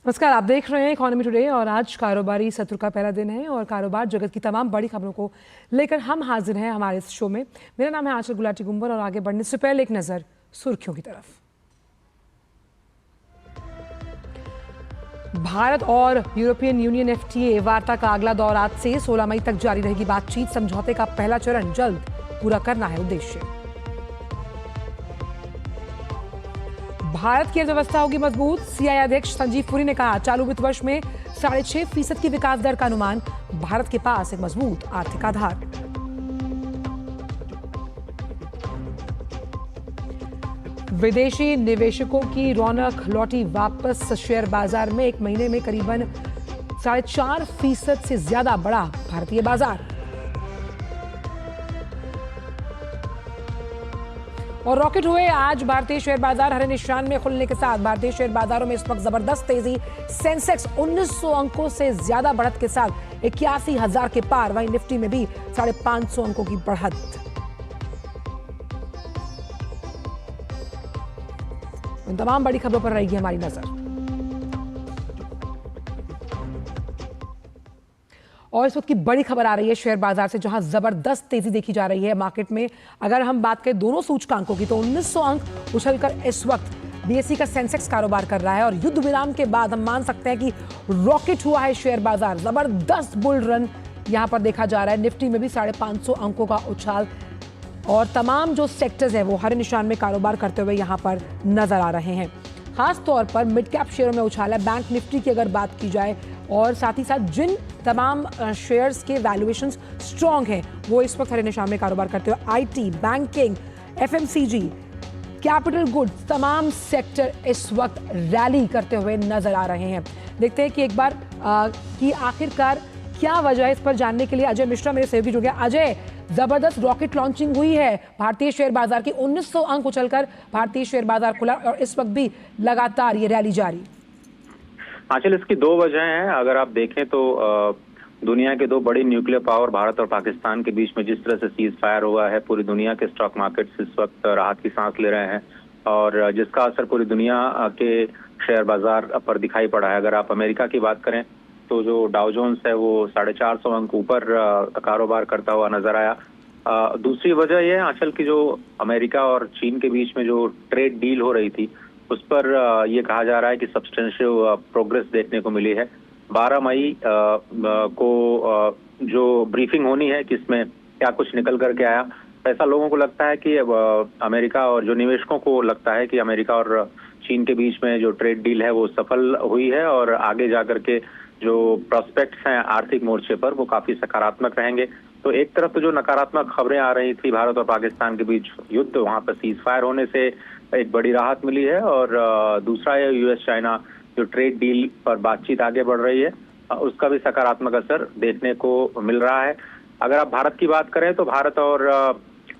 नमस्कार, आप देख रहे हैं इकोनॉमी टुडे और आज कारोबारी सत्र का पहला दिन है और कारोबार जगत की तमाम बड़ी खबरों को लेकर हम हाजिर हैं हमारे इस शो में। मेरा नाम है आंचल गुलाटी गुंबर और आगे बढ़ने से पहले एक नजर सुर्खियों की तरफ। भारत और यूरोपियन यूनियन एफटीए वार्ता का अगला दौर आज से 16 मई तक जारी रहेगी बातचीत। समझौते का पहला चरण जल्द पूरा करना है उद्देश्य। भारत की अर्थव्यवस्था होगी मजबूत। सीआई अध्यक्ष संजीव पुरी ने कहा, चालू वित्त वर्ष में 6.5% की विकास दर का अनुमान। भारत के पास एक मजबूत आर्थिक आधार। विदेशी निवेशकों की रौनक लौटी वापस। शेयर बाजार में एक महीने में करीबन 4.5% से ज्यादा बढ़ा भारतीय बाजार। और रॉकेट हुए आज भारतीय शेयर बाजार। हरे निशान में खुलने के साथ भारतीय शेयर बाजारों में इस वक्त जबरदस्त तेजी। सेंसेक्स 1900 अंकों से ज्यादा बढ़त के साथ 81,000 के पार। वहीं निफ्टी में भी 550 अंकों की बढ़त। इन तमाम बड़ी खबरों पर रहेगी हमारी नजर। और इस वक्त की बड़ी खबर आ रही है शेयर बाजार से, जहां जबरदस्त तेजी देखी जा रही है मार्केट में। अगर हम बात करें दोनों सूचकांकों की तो 1900 अंक उछलकर इस वक्त बीएसई का सेंसेक्स कारोबार कर रहा है और युद्ध विराम के बाद हम मान सकते हैं कि रॉकेट हुआ है शेयर बाजार। जबरदस्त बुल रन यहां पर देखा जा रहा है। निफ्टी में भी 550 अंकों का उछाल और तमाम जो सेक्टर्स हैं वो हरे निशान में कारोबार करते हुए यहां पर नजर आ रहे हैं। खास तौर पर मिड कैप शेयरों में उछाल है। बैंक निफ्टी की अगर बात की जाए और साथ ही साथ जिन तमाम शेयर्स के वैल्यूएशंस स्ट्रांग हैं वो इस वक्त हरे निशान में कारोबार करते हुए IT, banking, FMCG, capital goods, तमाम सेक्टर इस वक्त रैली करते हुए नजर आ रहे हैं। देखते हैं कि एक बार कि आखिरकार क्या वजह है। इस पर जानने के लिए अजय मिश्रा मेरे सहयोगी जुड़ गया। अजय, जबरदस्त रॉकेट लॉन्चिंग हुई है भारतीय शेयर बाजार की। 1900 अंक उछलकर भारतीय शेयर बाजार खुला और इस वक्त भी लगातार ये रैली जारी। आंचल, इसकी दो वजह हैं। अगर आप देखें तो दुनिया के दो बड़ी न्यूक्लियर पावर भारत और पाकिस्तान के बीच में जिस तरह से सीज फायर हुआ है, पूरी दुनिया के स्टॉक मार्केट्स इस वक्त राहत की सांस ले रहे हैं और जिसका असर पूरी दुनिया के शेयर बाजार पर दिखाई पड़ा है। अगर आप अमेरिका की बात करें तो जो डाउ जोन्स है वो 450 अंक ऊपर कारोबार करता हुआ नजर आया। दूसरी वजह यह आंचल की जो अमेरिका और चीन के बीच में जो ट्रेड डील हो रही थी उस पर ये कहा जा रहा है कि सब्सटेंशियल प्रोग्रेस देखने को मिली है। 12 मई को जो ब्रीफिंग होनी है कि इसमें क्या कुछ निकल करके आया। ऐसा लोगों को लगता है कि अमेरिका और जो निवेशकों को लगता है कि अमेरिका और चीन के बीच में जो ट्रेड डील है वो सफल हुई है और आगे जाकर के जो प्रोस्पेक्ट्स हैं आर्थिक मोर्चे पर वो काफी सकारात्मक रहेंगे। तो एक तरफ तो जो नकारात्मक खबरें आ रही थी भारत और पाकिस्तान के बीच युद्ध, वहां पर सीज फायर होने से एक बड़ी राहत मिली है और दूसरा है यूएस चाइना जो ट्रेड डील पर बातचीत आगे बढ़ रही है, उसका भी सकारात्मक असर देखने को मिल रहा है। अगर आप भारत की बात करें तो भारत और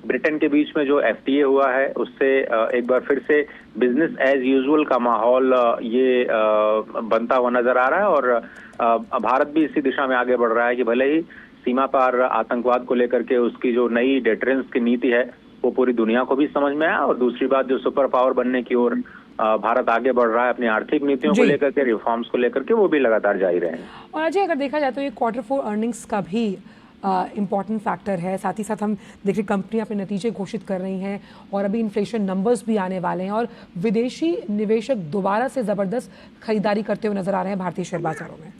ब्रिटेन के बीच में जो एफटीए हुआ है उससे एक बार फिर से बिजनेस एज यूजुअल का माहौल ये बनता हुआ नजर आ रहा है और भारत भी इसी दिशा में आगे बढ़ रहा है कि भले ही सीमा पार आतंकवाद को लेकर के उसकी जो नई डेटरेंस की नीति है वो पूरी दुनिया को भी समझ में आया और दूसरी बात जो सुपर पावर बनने की ओर भारत आगे बढ़ रहा है अपनी आर्थिक नीतियों को लेकर के, रिफॉर्म्स को लेकर के, वो भी लगातार जारी रहे। और अजय, अगर देखा जाए तो ये Q4 अर्निंग्स का भी इम्पॉर्टेंट फैक्टर है। साथ ही साथ हम देखिए कंपनियां अपने नतीजे घोषित कर रही हैं और अभी इन्फ्लेशन नंबर्स भी आने वाले हैं और विदेशी निवेशक दोबारा से जबरदस्त खरीदारी करते हुए नजर आ रहे हैं भारतीय शेयर बाजारों में।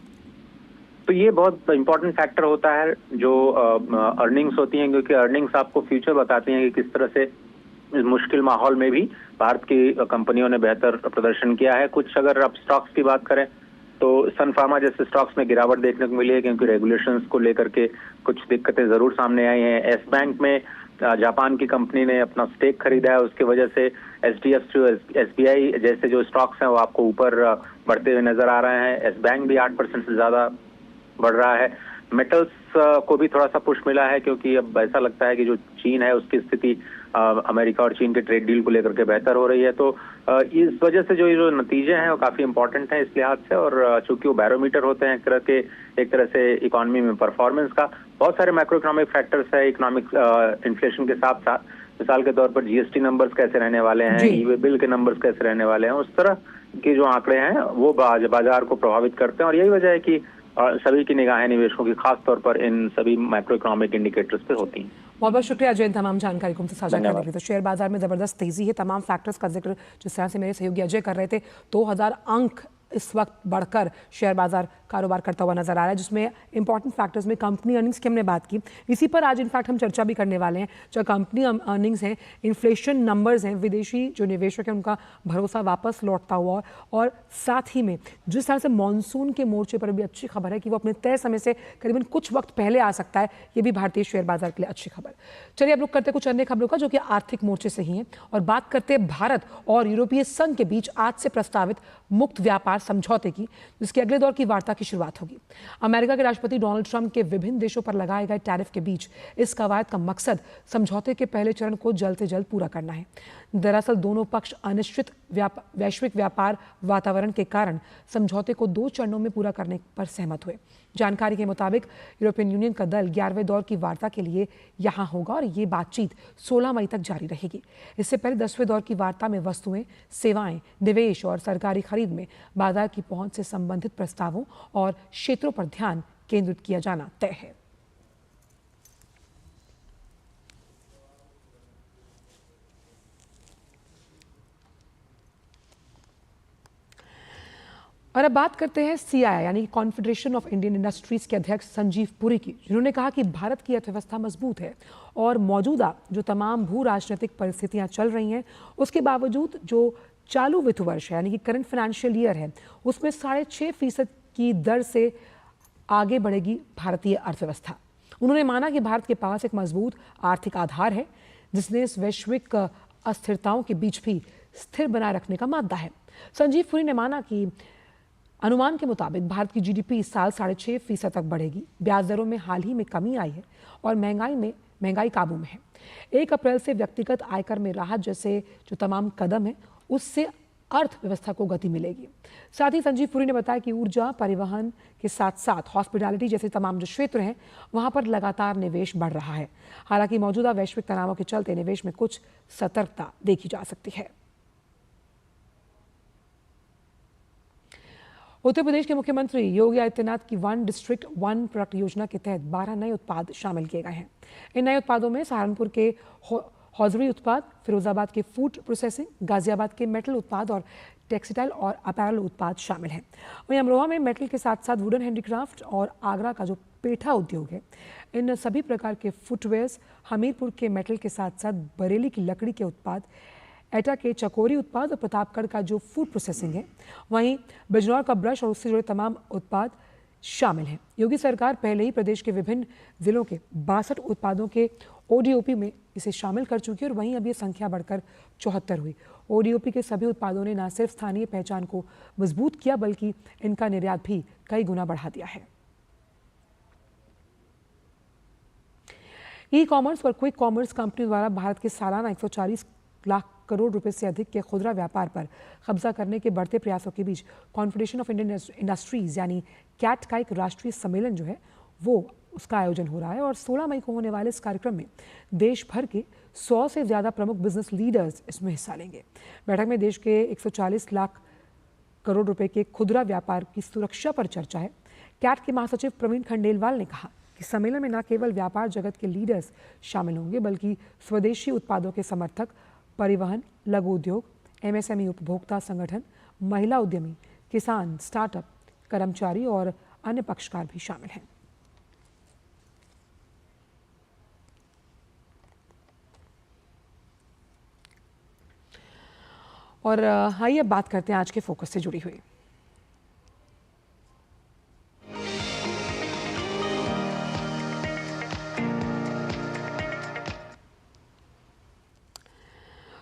तो ये बहुत इंपॉर्टेंट फैक्टर होता है जो अर्निंग्स होती हैं, क्योंकि अर्निंग्स आपको फ्यूचर बताती हैं कि किस तरह से इस मुश्किल माहौल में भी भारत की कंपनियों ने बेहतर प्रदर्शन किया है। कुछ अगर आप स्टॉक्स की बात करें तो सन फार्मा जैसे स्टॉक्स में गिरावट देखने को मिली है क्योंकि रेगुलेशंस को लेकर के कुछ दिक्कतें जरूर सामने आई हैं। एस बैंक में जापान की कंपनी ने अपना स्टेक खरीदा है, उसकी वजह से एचडीएफसी, एसबीआई जैसे जो स्टॉक्स हैं वो आपको ऊपर बढ़ते हुए नजर आ रहे हैं। एस बैंक भी 8% से ज्यादा बढ़ रहा है। मेटल्स को भी थोड़ा सा पुश मिला है क्योंकि अब ऐसा लगता है कि जो चीन है उसकी स्थिति अमेरिका और चीन के ट्रेड डील को लेकर के बेहतर हो रही है। तो इस वजह से जो नतीजे हैं वो काफी इंपॉर्टेंट हैं इस लिहाज से और चूंकि वो बैरोमीटर होते हैं एक तरह से इकोनॉमी में परफॉर्मेंस का। बहुत सारे मैक्रो इकोनॉमिक फैक्टर्स है इकोनॉमिक इन्फ्लेशन के साथ साथ। मिसाल के तौर पर जीएसटी नंबर्स कैसे रहने वाले हैं, ई वे बिल के नंबर्स कैसे रहने वाले हैं, उस तरह के जो आंकड़े हैं वो बाजार को प्रभावित करते हैं, और यही वजह है कि सभी की निगाहें निवेशकों की खास तौर पर इन सभी मैक्रो इकोनॉमिक इंडिकेटर्स पे होती हैं। बहुत बहुत शुक्रिया अजय, तमाम जानकारी को हमसे साझा करने के लिए। तो शेयर बाजार में जबरदस्त तेजी है, तमाम फैक्टर्स का जिक्र जिस तरह से मेरे सहयोगी अजय कर रहे थे, 2000 अंक इस वक्त बढ़कर शेयर बाजार कारोबार करता हुआ नजर आ रहा है, जिसमें इंपॉर्टेंट फैक्टर्स में कंपनी अर्निंग्स की हमने बात की। इसी पर आज इनफैक्ट हम चर्चा भी करने वाले हैं। जो कंपनी अर्निंग्स हैं, इन्फ्लेशन नंबर्स हैं, विदेशी जो निवेशक हैं उनका भरोसा वापस लौटता हुआ, और साथ ही में जिस तरह से मानसून के मोर्चे पर भी अच्छी खबर है कि वो अपने तय समय से करीबन कुछ वक्त पहले आ सकता है, ये भी भारतीय शेयर बाजार के लिए अच्छी खबर। चलिए अब रुक करते कुछ अन्य खबरों का जो कि आर्थिक मोर्चे से ही हैं, और बात करते हैं भारत और यूरोपीय संघ के बीच आज से प्रस्तावित मुक्त व्यापार समझौते की, जिसके अगले दौर की वार्ता की शुरुआत होगी। अमेरिका के राष्ट्रपति डोनाल्ड ट्रंप के विभिन्न देशों पर लगाए गए टैरिफ के बीच इस कवायद का मकसद समझौते के पहले चरण को जल्द से जल्द पूरा करना है। दरअसल दोनों पक्ष अनिश्चित वैश्विक व्यापार वातावरण के कारण समझौते को 2 चरणों में पूरा करने पर सहमत हुए। जानकारी के मुताबिक यूरोपियन यूनियन का दल 11वें दौर की वार्ता के लिए यहां होगा, और ये बातचीत 16 मई तक जारी रहेगी। इससे पहले 10वें दौर की वार्ता में वस्तुएं, सेवाएं, निवेश और सरकारी खरीद में बाजार की पहुंच से संबंधित प्रस्तावों और क्षेत्रों पर ध्यान केंद्रित किया जाना तय है। और अब बात करते हैं सीआईआई यानी कॉन्फेडरेशन ऑफ इंडियन इंडस्ट्रीज के अध्यक्ष संजीव पुरी की, जिन्होंने कहा कि भारत की अर्थव्यवस्था मजबूत है और मौजूदा जो तमाम भू राजनीतिक परिस्थितियां चल रही हैं उसके बावजूद जो चालू वित्त वर्ष है यानी कि करंट फाइनेंशियल ईयर है उसमें 6.5% की दर से आगे बढ़ेगी भारतीय अर्थव्यवस्था। उन्होंने माना कि भारत के पास एक मजबूत आर्थिक आधार है जिसने इस वैश्विक अस्थिरताओं के बीच भी स्थिर बनाए रखने का मादा है। संजीव पुरी ने माना कि अनुमान के मुताबिक भारत की जीडीपी इस साल 6.5% तक बढ़ेगी। ब्याज दरों में हाल ही में कमी आई है और महंगाई काबू में है। 1 अप्रैल से व्यक्तिगत आयकर में राहत जैसे जो तमाम कदम है उससे अर्थव्यवस्था को गति मिलेगी। साथ ही संजीव पुरी ने बताया कि ऊर्जा, परिवहन के साथ साथ हॉस्पिटैलिटी जैसे तमाम जो क्षेत्र हैं वहां पर लगातार निवेश बढ़ रहा है। हालांकि मौजूदा वैश्विक तनावों के चलते निवेश में कुछ सतर्कता देखी जा सकती है। उत्तर प्रदेश के मुख्यमंत्री योगी आदित्यनाथ की 1 डिस्ट्रिक्ट 1 प्रोडक्ट योजना के तहत 12 नए उत्पाद शामिल किए गए हैं। इन नए उत्पादों में सहारनपुर के हौजरी उत्पाद, फिरोजाबाद के फूड प्रोसेसिंग, गाजियाबाद के मेटल उत्पाद और टेक्सटाइल और अपैरल उत्पाद शामिल हैं। वहीं अमरोहा में मेटल के साथ साथ वुडन हैंडीक्राफ्ट और आगरा का जो पेठा उद्योग है, इन सभी प्रकार के फुटवेयर्स, हमीरपुर के मेटल के साथ साथ बरेली की लकड़ी के उत्पाद, एटा के चकोरी उत्पाद और प्रतापगढ़ का जो फूड प्रोसेसिंग है, वहीं बिजनौर का ब्रश और उससे जुड़े तमाम उत्पाद शामिल हैं। योगी सरकार पहले ही प्रदेश के विभिन्न जिलों के 62 उत्पादों के ओडीओपी में इसे शामिल कर चुकी है और वहीं अब ये संख्या बढ़कर 74 हुई। ओडीओपी के सभी उत्पादों ने न सिर्फ स्थानीय पहचान को मजबूत किया बल्कि इनका निर्यात भी कई गुना बढ़ा दिया है। ई कॉमर्स और क्विक कॉमर्स कंपनी द्वारा भारत के सालाना 140 लाख करोड़ रुपए से अधिक के खुदरा व्यापार पर कब्जा करने के बढ़ते प्रयासों के बीच कॉन्फेडरेशन ऑफ इंडियन इंडस्ट्रीज यानी कैट का एक राष्ट्रीय सम्मेलन जो है वो उसका आयोजन हो रहा है और 16 मई को होने वाले इस कार्यक्रम में देश भर के 100 से ज़्यादा प्रमुख बिजनेस लीडर्स इसमें हिस्सा लेंगे। बैठक में देश के 140 लाख करोड़ रुपए के खुदरा व्यापार की सुरक्षा पर चर्चा है। कैट के महासचिव प्रवीण खंडेलवाल ने कहा कि सम्मेलन में न केवल व्यापार जगत के लीडर्स शामिल होंगे बल्कि स्वदेशी उत्पादों के समर्थक, परिवहन, लघु उद्योग, एमएसएमई उपभोक्ता संगठन, महिला उद्यमी, किसान, स्टार्टअप, कर्मचारी और अन्य पक्षकार भी शामिल हैं। और आइए अब बात करते हैं आज के फोकस से जुड़ी हुई।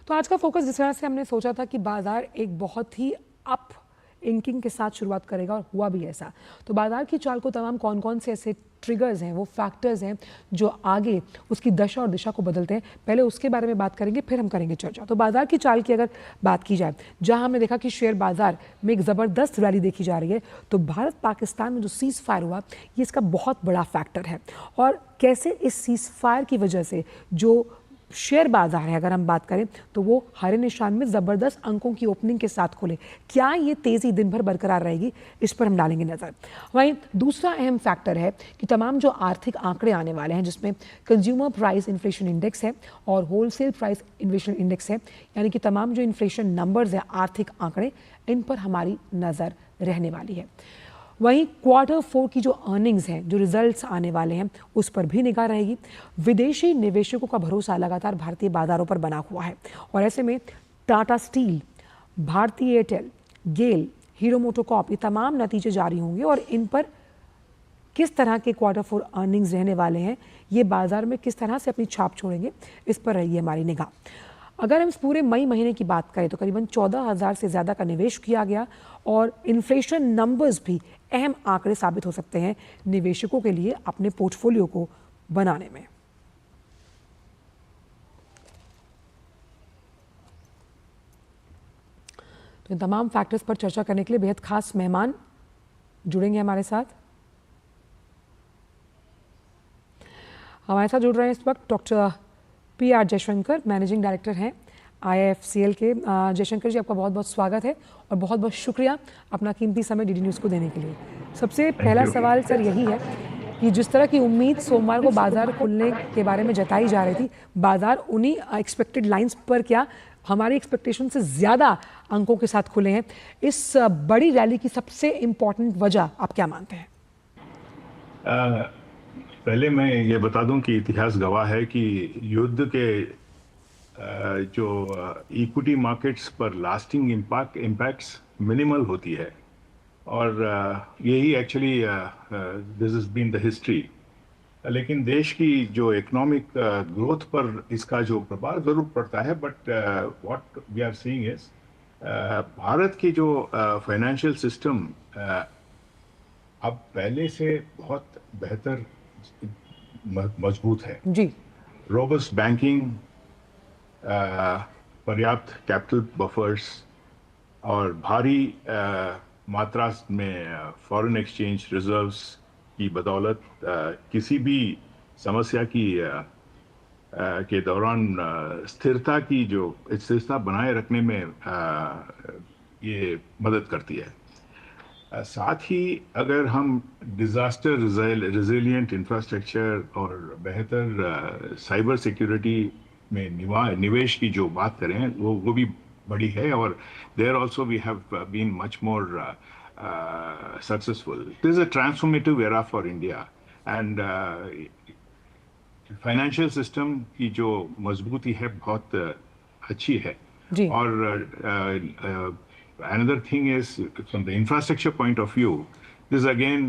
तो आज का फोकस जिस तरह से हमने सोचा था कि बाजार एक बहुत ही अप इंकिंग के साथ शुरुआत करेगा और हुआ भी ऐसा। तो बाजार की चाल को तमाम कौन कौन से ऐसे ट्रिगर्स हैं, वो फैक्टर्स हैं जो आगे उसकी दशा और दिशा को बदलते हैं, पहले उसके बारे में बात करेंगे, फिर हम करेंगे चर्चा। तो बाजार की चाल की अगर बात की जाए, जहां हमने देखा कि शेयर बाजार में एक ज़बरदस्त रैली देखी जा रही है, तो भारत पाकिस्तान में जो सीज़ फायर हुआ ये इसका बहुत बड़ा फैक्टर है। और कैसे इस सीज़ फायर की वजह से जो शेयर बाजार है, अगर हम बात करें तो वो हरे निशान में ज़बरदस्त अंकों की ओपनिंग के साथ खुले। क्या ये तेज़ी दिन भर बरकरार रहेगी, इस पर हम डालेंगे नज़र। वहीं दूसरा अहम फैक्टर है कि तमाम जो आर्थिक आंकड़े आने वाले हैं, जिसमें कंज्यूमर प्राइस इन्फ्लेशन इंडेक्स है और होलसेल प्राइस इन्फ्लेशन इंडेक्स है, यानी कि तमाम जो इन्फ्लेशन नंबर्स हैं, आर्थिक आंकड़े, इन पर हमारी नज़र रहने वाली है। वहीं Q4 की जो अर्निंग्स हैं, जो रिजल्ट्स आने वाले हैं, उस पर भी निगाह रहेगी। विदेशी निवेशकों का भरोसा लगातार भारतीय बाजारों पर बना हुआ है और ऐसे में टाटा स्टील, भारती एयरटेल, गेल, हीरो मोटोकॉर्प, ये तमाम नतीजे जारी होंगे और इन पर किस तरह के Q4 अर्निंग्स रहने वाले हैं, ये बाजार में किस तरह से अपनी छाप छोड़ेंगे, इस पर रही हमारी निगाह। अगर हम इस पूरे मई महीने की बात करें तो करीबन 14,000 से ज़्यादा का निवेश किया गया और इन्फ्लेशन नंबर्स भी अहम आंकड़े साबित हो सकते हैं निवेशकों के लिए अपने पोर्टफोलियो को बनाने में। तो इन तमाम फैक्टर्स पर चर्चा करने के लिए बेहद खास मेहमान जुड़ेंगे हमारे साथ। हमारे साथ जुड़ रहे हैं इस वक्त doctor PR Jaishankar, managing director हैं IIFCL के। जयशंकर जी, आपका बहुत बहुत स्वागत है और बहुत बहुत शुक्रिया अपना कीमती समय DD न्यूज़ को देने के लिए। सबसे पहला सवाल सर यही है कि जिस तरह की उम्मीद सोमवार को बाजार खुलने के बारे में जताई जा रही थी, बाजार उन्हीं एक्सपेक्टेड लाइंस पर क्या हमारी एक्सपेक्टेशन से ज़्यादा अंकों के साथ खुले हैं। इस बड़ी रैली की सबसे इम्पॉर्टेंट वजह आप क्या मानते हैं? पहले मैं ये बता दूं कि इतिहास गवाह है कि युद्ध के जो इक्विटी मार्केट्स पर लास्टिंग इम्पैक्ट्स मिनिमल होती है और यही actually this is been the history. लेकिन देश की जो इकोनॉमिक ग्रोथ पर इसका जो प्रभाव जरूर पड़ता है, but what we are seeing is Bharat की जो फाइनेंशियल सिस्टम अब पहले से बहुत बेहतर मजबूत है जी। रोबस्ट बैंकिंग, पर्याप्त कैपिटल बफर्स और भारी मात्रा में फॉरेन एक्सचेंज रिजर्व्स की बदौलत किसी भी समस्या की के दौरान स्थिरता बनाए रखने में ये मदद करती है। साथ ही अगर हम डिजास्टर रेजिलिएंट इंफ्रास्ट्रक्चर और बेहतर साइबर सिक्योरिटी में निवेश की जो बात करें, वो भी बड़ी है और there also we have been much more successful. This is a transformative era for India and financial system की जो मजबूती है बहुत अच्छी है। जी। और another thing is, from the infrastructure point of view, this again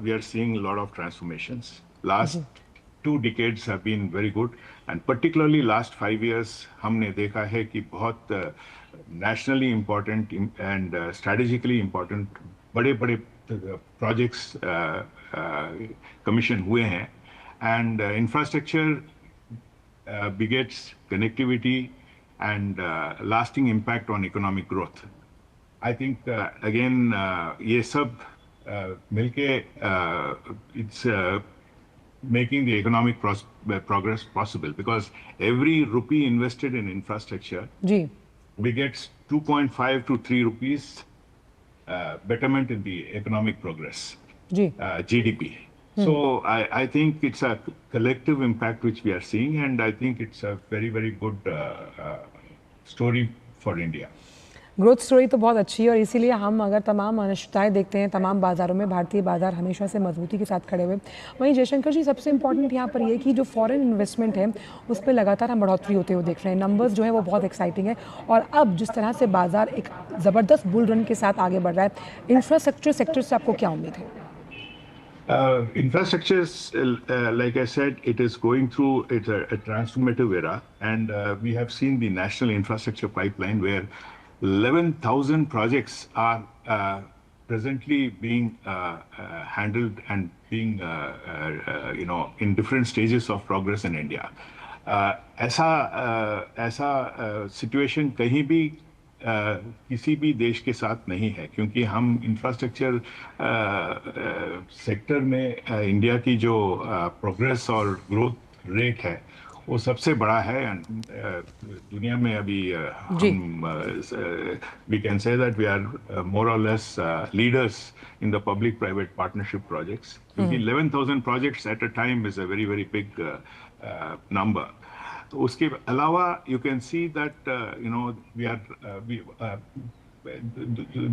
we are seeing a lot of transformations. Last 2 decades have been very good, and particularly last 5 years हमने देखा है कि बहुत nationally important and strategically important बड़े projects commission हुए हैं, and infrastructure begets connectivity and lasting impact on economic growth. I think again ये सब मिलके it's making the economic progress possible, because every rupee invested in infrastructure जी begets 2.5 to 3 rupees betterment in the economic progress, जी GDP. So I think it's a collective impact which we are seeing, and I think it's a very good story for India. Growth story तो बहुत अच्छी है और इसीलिए हम अगर तमाम अनिश्चितताएं देखते हैं तमाम बाज़ारों में, भारतीय बाज़ार हमेशा से मजबूती के साथ खड़े हुए। वहीं जयशंकर जी, सबसे इंपॉर्टेंट यहाँ पर ये कि जो फॉरेन इन्वेस्टमेंट है उस पर लगातार हम बढ़ोतरी होते हुए देख रहे हैं। नंबर्स जो है वो बहुत एक्साइटिंग है और अब जिस तरह से बाज़ार एक ज़बरदस्त बुल रन के साथ आगे बढ़ रहा है, इंफ्रास्ट्रक्चर सेक्टर से आपको क्या उम्मीद है? Infrastructure, like I said, it is going through a transformative era, and we have seen the national infrastructure pipeline where 11,000 projects are presently being handled and being in different stages of progress in India. ऐसा situation कहीं भी किसी भी देश के साथ नहीं है, क्योंकि हम इंफ्रास्ट्रक्चर सेक्टर में इंडिया की जो प्रोग्रेस और ग्रोथ रेट है वो सबसे बड़ा है दुनिया में अभी हम we can say that we are more और less leaders in the public private partnership projects, क्योंकि 11,000 projects at a time is a very very big number. तो उसके अलावा you can see that you know we are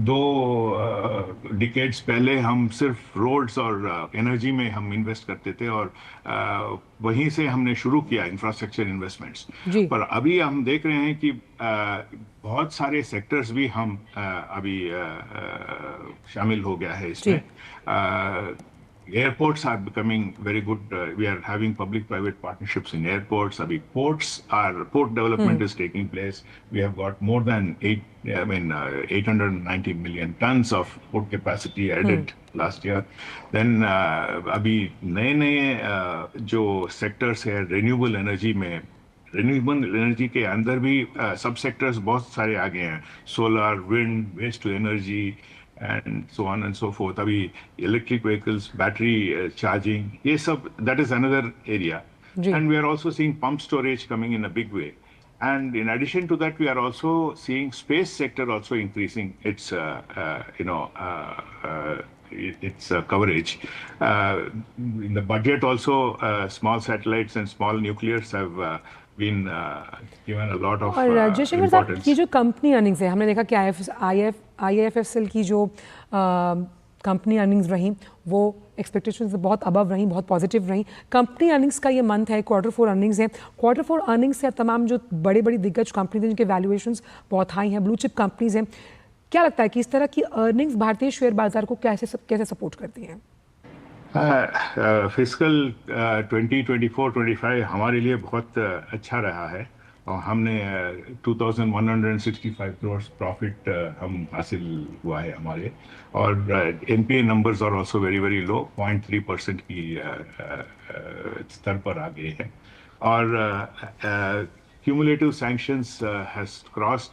दो decades पहले हम सिर्फ roads और एनर्जी में हम इन्वेस्ट करते थे और वहीं से हमने शुरू किया इंफ्रास्ट्रक्चर इन्वेस्टमेंट्स. पर अभी हम देख रहे हैं कि बहुत सारे सेक्टर्स भी हम अभी शामिल हो गया है इसमें. Airports are becoming very good. We are having public-private partnerships in airports. Abhi port development is taking place. We have got more than 890 million tons of port capacity added last year. Then abhi नए जो sectors है renewable energy में, renewable energy के अंदर भी सब sectors बहुत सारे आ गए हैं. Solar, wind, waste to energy, and so on and so forth. Abhi electric vehicles, battery charging, ये सब, that is another area. And we are also seeing pump storage coming in a big way. And in addition to that, we are also seeing space sector also increasing its its coverage. In the budget also, small satellites and small nuclears have been given a lot of importance. ये जो company earnings है, हमने देखा कि IIFL की जो company earnings रही वो एक्सपेक्टेशन से बहुत अबव रही, बहुत पॉजिटिव रही. कंपनी अर्निंग्स का ये मंथ है, Q4 अर्निंग्स है. Q4 अर्निंग्स से तमाम जो बड़ी बड़ी दिग्गज कंपनीज हैं जिनके वैल्यूएशंस बहुत हाई हैं, ब्लू चिप कंपनीज हैं, क्या लगता है कि इस तरह की अर्निंग्स भारतीय शेयर बाजार को कैसे सपोर्ट करती हैं? फिस्कल 2024-25 हमारे लिए बहुत अच्छा रहा है और हमने 2,165 करोड़ प्रॉफिट हम हासिल हुआ है हमारे. और NPA numbers are also very very low, 0.3% की स्तर पर आ गए हैं. और cumulative sanctions has crossed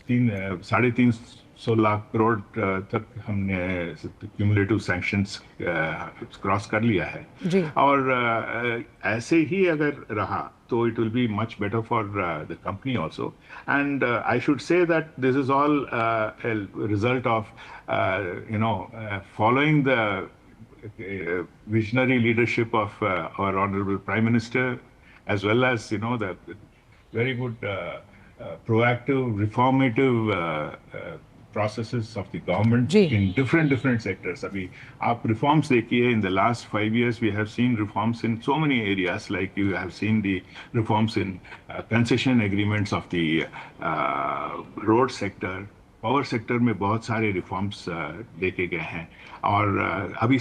350 lakh crore तक हमने क्यूमुलेटिव सैंक्शंस क्रॉस कर लिया है. और ऐसे ही अगर रहा तो it will be much better for the company also. And I should say that this is all a result of following the visionary leadership of our honorable Prime Minister, as well as the very good proactive, reformative processes of the government in different sectors. Abhi aap reforms dekhiye, in the last 5 years we have seen reforms in so many areas, like you have seen the reforms in concession agreements of the road sector, power sector में बहुत सारे reforms देखे गए हैं. और अभी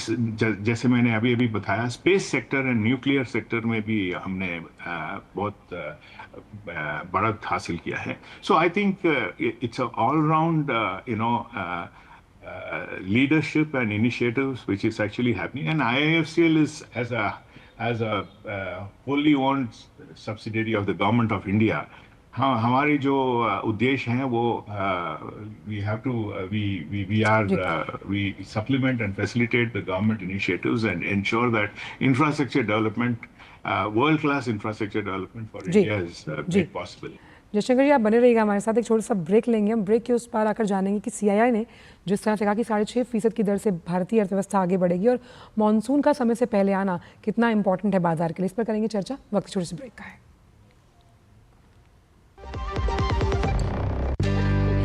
जैसे मैंने अभी बताया, space sector and nuclear sector में भी हमने बहुत बढ़त हासिल किया है. So I think it's a all round leadership and initiatives which is actually happening. And IIFCL is as a wholly owned subsidiary of the government of India. हाँ, हमारी जो उद्देश्य हैं वो we supplement and facilitate the government initiatives and ensure that infrastructure development, world class infrastructure development for India is made possible. Jaishankar जी, आप बने रहिएगा हमारे साथ. एक छोटा सा ब्रेक लेंगे. हम ब्रेक के उस पार आकर जानेंगे कि CII ने जिस तरह से कहा कि 6.5% की दर से भारतीय अर्थव्यवस्था आगे बढ़ेगी और मानसून का समय से पहले आना कितना इंपॉर्टेंट है बाजार के लिए, इस पर करेंगे चर्चा. वक्त छोटे से ब्रेक का है.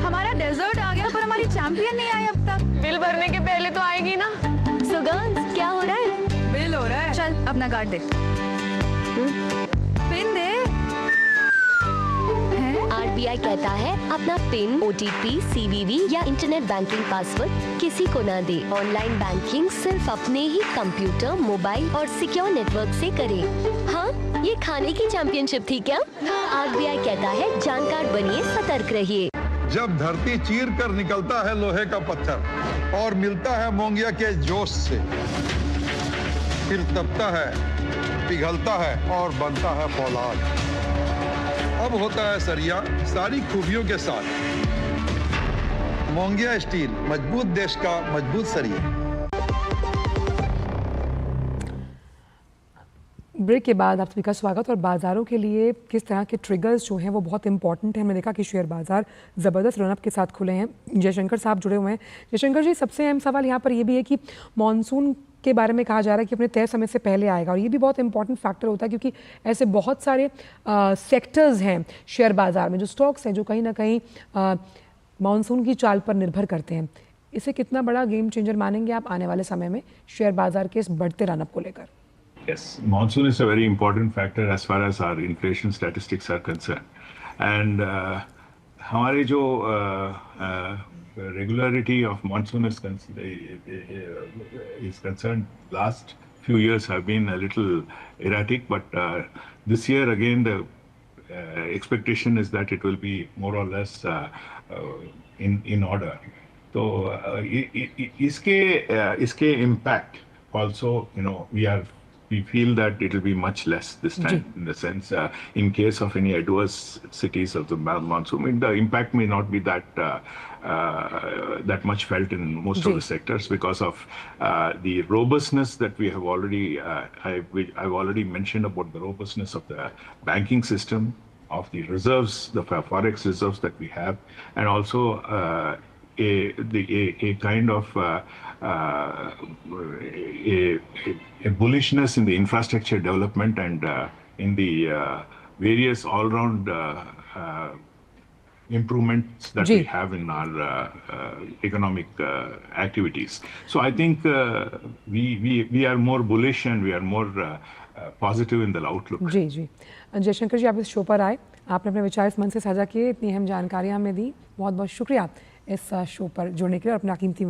हमारा डेजर्ट आ गया पर हमारी चैंपियन नहीं आई अब तक. बिल भरने के पहले तो आएगी ना. सुगंध, क्या हो रहा है? बिल हो रहा है. चल अपना कार्ड दे. पिन दे. RBI कहता है अपना पिन, OTP, CVV या इंटरनेट बैंकिंग पासवर्ड किसी को ना दे. ऑनलाइन बैंकिंग सिर्फ अपने ही कंप्यूटर, मोबाइल और सिक्योर नेटवर्क से करें. हाँ, ये खाने की चैंपियनशिप थी क्या? RBI कहता है जानकार बनिए, सतर्क रहिए. जब धरती चीर कर निकलता है लोहे का पत्थर और मिलता है मोंगिया के जोश से, फिर तपता है, पिघलता है और बनता है फौलाद. अब होता है सरिया सारी खूबियों के साथ. मोंगिया स्टील, मजबूत देश का मजबूत सरिया. ब्रेक के बाद आप सभी का स्वागत। और बाजारों के लिए किस तरह के ट्रिगर्स जो हैं वो बहुत इंपॉर्टेंट हैं। हमने देखा कि शेयर बाजार ज़बरदस्त रनअप के साथ खुले हैं। जयशंकर साहब जुड़े हुए हैं। जयशंकर जी, सबसे अहम सवाल यहाँ पर ये भी है कि मॉनसून के बारे में कहा जा रहा है कि अपने तय समय से पहले आएगा, और ये भी बहुत इंपॉर्टेंट फैक्टर होता है क्योंकि ऐसे बहुत सारे सेक्टर्स हैं शेयर बाजार में, जो स्टॉक्स हैं, जो कहीं ना कहीं मॉनसून की चाल पर निर्भर करते हैं। इसे कितना बड़ा गेम चेंजर मानेंगे आप आने वाले समय में शेयर बाजार के इस बढ़ते रनअप को लेकर? Yes, monsoon is a very important factor as far as our inflation statistics are concerned. And हमारे जो regularity of monsoon is concerned, last few years have been a little erratic, but this year again the expectation is that it will be more or less in order. तो इसके impact also, we feel that it will be much less this time, in the sense, in case of any adverse cities of the monsoon, the impact may not be that much felt in most of the sectors because of the robustness that we have already, I've already mentioned about the robustness of the banking system, of the reserves, the forex reserves that we have, and also a kind of a bullishness in the infrastructure development and in the various all-round improvements that we have in our economic activities. So I think we are more bullish and we are more positive in the outlook. जी जयशंकर जी, आप इस show पर आए, आपने अपने विचार इस मन से साझा किए, इतनी अहम जानकारी हमें दी, बहुत बहुत शुक्रिया इस शो पर जुड़ने के लिए और अपना कीमती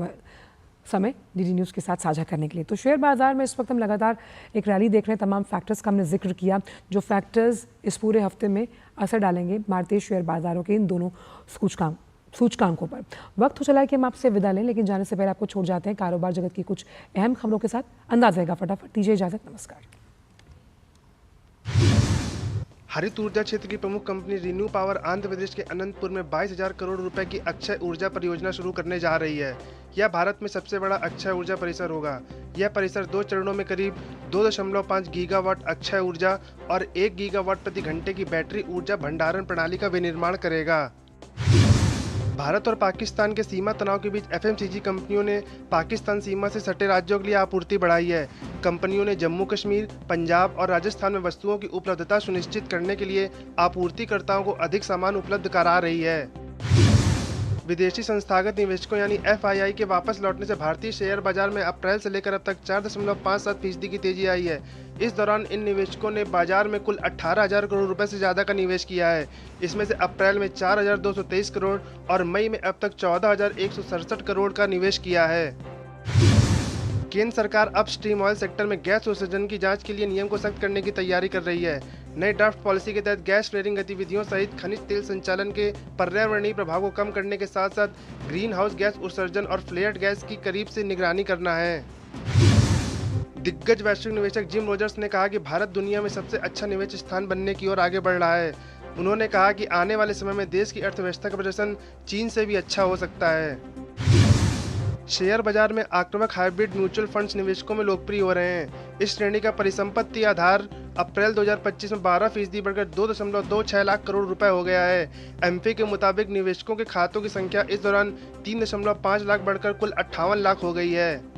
समय डीडी न्यूज़ के साथ साझा करने के लिए। तो शेयर बाजार में इस वक्त हम लगातार एक रैली देख रहे हैं। तमाम फैक्टर्स का हमने जिक्र किया, जो फैक्टर्स इस पूरे हफ्ते में असर डालेंगे भारतीय शेयर बाजारों के इन दोनों सूचकांकों पर। वक्त हो चला है कि हम आपसे विदा लें, लेकिन जाने से पहले आपको छोड़ जाते हैं कारोबार जगत की कुछ अहम खबरों के साथ। अंदाज़ रहेगा फटाफट, दीजिए इजाज़त, नमस्कार। हरित ऊर्जा क्षेत्र की प्रमुख company renew power Andhra Pradesh के अनंतपुर में 22,000 करोड़ रुपए की अक्षय ऊर्जा परियोजना शुरू करने जा रही है। यह भारत में सबसे बड़ा अक्षय ऊर्जा परिसर होगा। यह परिसर 2 चरणों में करीब 2.5 गीगावाट अक्षय ऊर्जा और 1 गीगावाट प्रति घंटे की बैटरी ऊर्जा भंडारण प्रणाली का विनिर्माण करेगा। भारत और पाकिस्तान के सीमा तनाव के बीच एफएमसीजी कंपनियों ने पाकिस्तान सीमा से सटे राज्यों के लिए आपूर्ति बढ़ाई है। कंपनियों ने जम्मू कश्मीर, पंजाब और राजस्थान में वस्तुओं की उपलब्धता सुनिश्चित करने के लिए आपूर्तिकर्ताओं को अधिक सामान उपलब्ध करा रही है। विदेशी संस्थागत निवेशकों यानी एफआईआई के वापस लौटने से भारतीय शेयर बाजार में अप्रैल से लेकर अब तक 4.57% की तेजी आई है। इस दौरान इन निवेशकों ने बाजार में कुल 18,000 करोड़ रुपए से ज़्यादा का निवेश किया है। इसमें से अप्रैल में 4,223 करोड़ और मई में अब तक 14,167 करोड़ का निवेश किया है। केंद्र सरकार अपस्ट्रीम ऑयल सेक्टर में गैस उत्सर्जन की जांच के लिए नियम को सख्त करने की तैयारी कर रही है। नई ड्राफ्ट पॉलिसी के तहत गैस फ्लेयरिंग गतिविधियों सहित खनिज तेल संचालन के पर्यावरणीय प्रभाव को कम करने के साथ साथ ग्रीन हाउस गैस उत्सर्जन और फ्लेयर्ड गैस की करीब से निगरानी करना है। दिग्गज वैश्विक निवेशक जिम रोजर्स ने कहा कि भारत दुनिया में सबसे अच्छा निवेश स्थान बनने की ओर आगे बढ़ रहा है। उन्होंने कहा कि आने वाले समय में देश की अर्थव्यवस्था का प्रदर्शन चीन से भी अच्छा हो सकता है। शेयर बाजार में आक्रामक हाइब्रिड म्यूचुअल फंड्स निवेशकों में लोकप्रिय हो रहे हैं। इस श्रेणी का परिसंपत्ति आधार अप्रैल 2025 में 12% बढ़कर 2.26 लाख करोड़ रुपए हो गया है। एमपी के मुताबिक निवेशकों के खातों की संख्या इस दौरान 3.5 लाख बढ़कर कुल 58 लाख हो गई है।